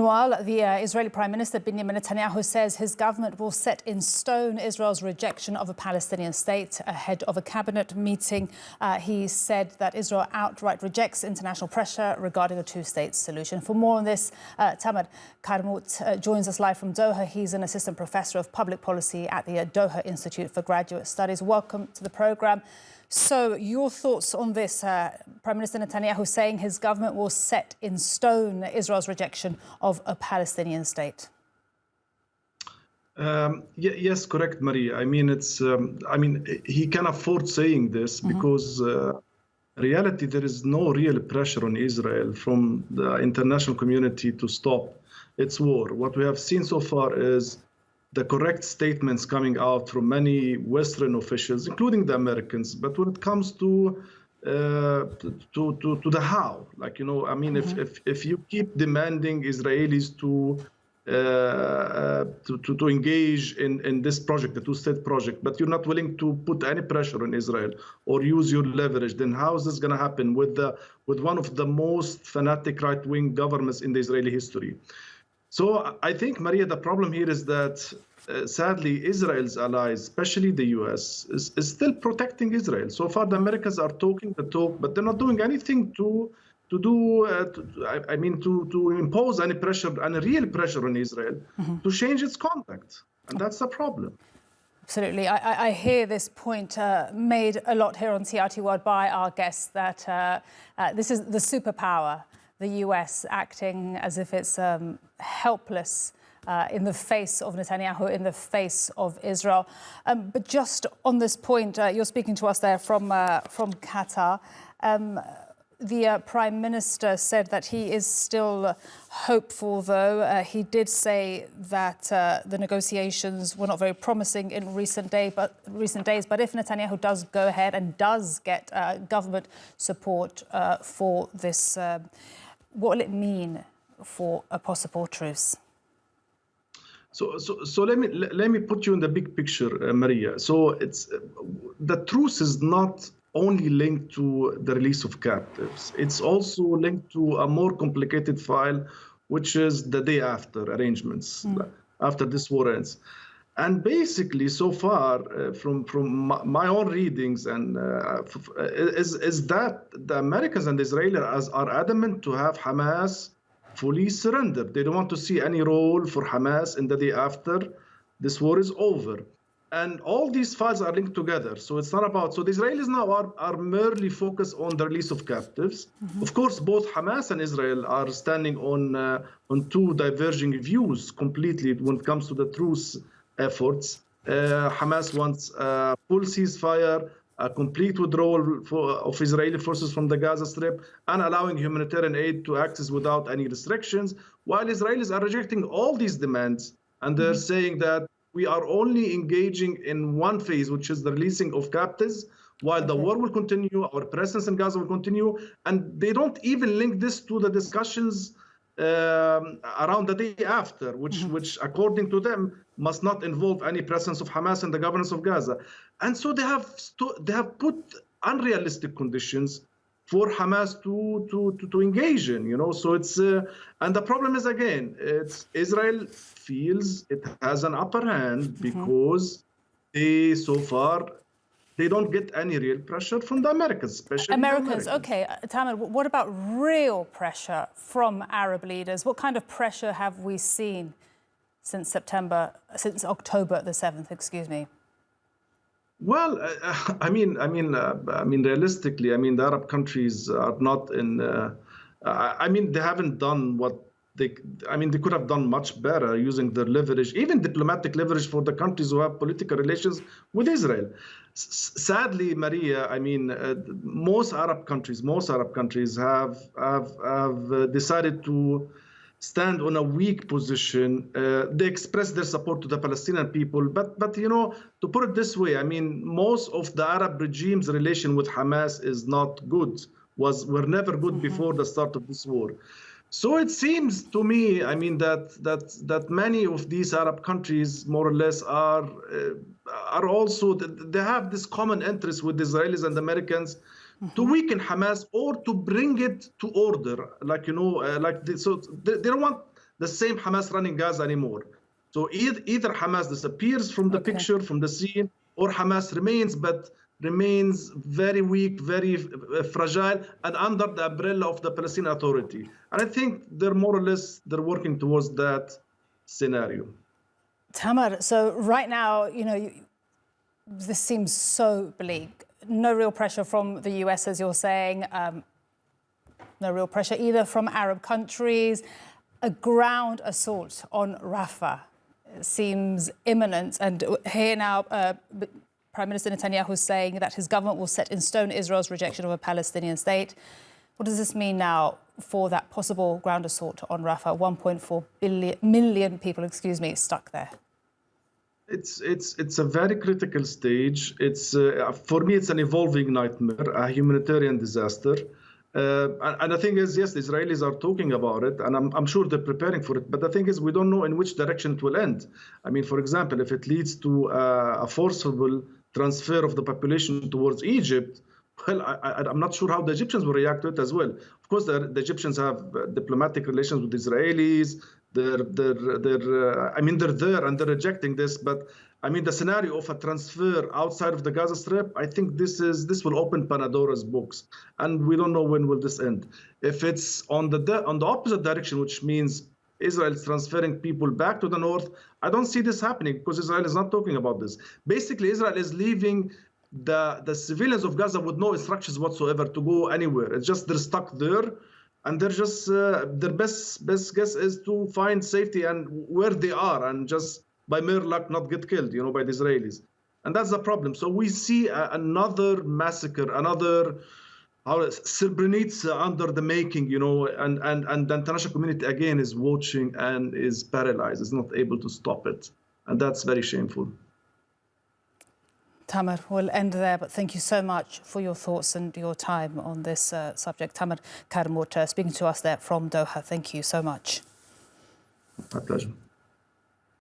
Meanwhile, the Israeli Prime Minister Benjamin Netanyahu says his government will set in stone Israel's rejection of a Palestinian state ahead of a cabinet meeting. He said that Israel outright rejects international pressure regarding a two-state solution. For more on this, Tamer Qarmout joins us live from Doha. He's an assistant professor of public policy at the Doha Institute for Graduate Studies. Welcome to the programme. So your thoughts on this? Prime Minister Netanyahu saying his government will set in stone Israel's rejection of a Palestinian state. Yes, correct, Maria. I mean, he can afford saying this because in reality, there is no real pressure on Israel from the international community to stop its war. What we have seen so far is the correct statements coming out from many Western officials, including the Americans. But when it comes to the how, like, you know, I mean, if you keep demanding Israelis to engage in this project, the two-state project, but you're not willing to put any pressure on Israel or use your leverage, then how is this going to happen with one of the most fanatic right-wing governments in the Israeli history? So I think, Maria, the problem here is that, sadly, Israel's allies, especially the U.S., is still protecting Israel. So far, the Americans are talking the talk, but they're not doing anything to impose any pressure, any real pressure on Israel to change its conduct. And that's the problem. Absolutely. I hear this point made a lot here on TRT World by our guests, that this is the superpower, the US, acting as if it's helpless in the face of Netanyahu, in the face of Israel. But just on this point, you're speaking to us there from Qatar. The Prime Minister said that he is still hopeful, though. He did say that the negotiations were not very promising in recent days. But if Netanyahu does go ahead and does get government support for this, what will it mean for a possible truce? So let me put you in the big picture, Maria. So it's the truce is not only linked to the release of captives. It's also linked to a more complicated file, which is the day after arrangements, after this war ends. And basically, so far, from my own readings, and is that the Americans and the Israelis are adamant to have Hamas fully surrender. They don't want to see any role for Hamas in the day after this war is over. And all these files are linked together. So it's not about, so the Israelis now are merely focused on the release of captives. Of course, both Hamas and Israel are standing on two diverging views completely when it comes to the truce efforts. Hamas wants a full ceasefire, a complete withdrawal of Israeli forces from the Gaza Strip, and allowing humanitarian aid to access without any restrictions, while Israelis are rejecting all these demands, and they're saying that we are only engaging in one phase, which is the releasing of captives, while the war will continue, our presence in Gaza will continue, and they don't even link this to the discussions around the day after, which according to them must not involve any presence of Hamas in the governance of Gaza. And so they have put unrealistic conditions for Hamas to engage in, you know. So it's and the problem is, again, it's Israel feels it has an upper hand because so far they don't get any real pressure from the Americans, especially Americans. Okay, Tamer, what about real pressure from Arab leaders? What kind of pressure have we seen since October the 7th? Excuse me. Well, I mean, realistically, the Arab countries are not in. They haven't done what they could have done much better using their leverage, even diplomatic leverage, for the countries who have political relations with Israel. Sadly, Maria, most Arab countries have decided to stand on a weak position. They express their support to the Palestinian people, but you know, to put it this way, most of the Arab regime's relation with Hamas is not good. Were never good before the start of this war. So it seems to me, that many of these Arab countries, more or less, are also, they have this common interest with the Israelis and the Americans to weaken Hamas or to bring it to order. So they don't want the same Hamas running Gaza anymore. So either Hamas disappears from the picture, from the scene, or Hamas remains, but remains very weak, very fragile, and under the umbrella of the Palestinian Authority. And I think they're more or less, they're working towards that scenario. Tamer, so right now, this seems so bleak. No real pressure from the US, as you're saying. No real pressure either from Arab countries. A ground assault on Rafah seems imminent. And here now, Prime Minister Netanyahu is saying that his government will set in stone Israel's rejection of a Palestinian state. What does this mean now for that possible ground assault on Rafah? 1.4 million people, stuck there. It's a very critical stage. It's for me, it's an evolving nightmare, a humanitarian disaster. And the thing is, yes, the Israelis are talking about it, and I'm sure they're preparing for it. But the thing is, we don't know in which direction it will end. I mean, for example, if it leads to a forcible transfer of the population towards Egypt, well, I'm not sure how the Egyptians will react to it as well. Of course, the Egyptians have diplomatic relations with the Israelis. They're there and they're rejecting this. But I mean, the scenario of a transfer outside of the Gaza Strip, I think this will open Pandora's box, and we don't know when will this end. If it's on the opposite direction, which means Israel is transferring people back to the north, I don't see this happening because Israel is not talking about this. Basically, Israel is leaving the civilians of Gaza with no instructions whatsoever to go anywhere. It's just they're stuck there, and they're just their best guess is to find safety and where they are, and just by mere luck not get killed, by the Israelis. And that's the problem. So we see another massacre, another Srebrenica under the making, and the international community again is watching and is paralyzed, is not able to stop it. And that's very shameful. Tamer, we'll end there, but thank you so much for your thoughts and your time on this subject. Tamer Qarmout speaking to us there from Doha. Thank you so much. My pleasure.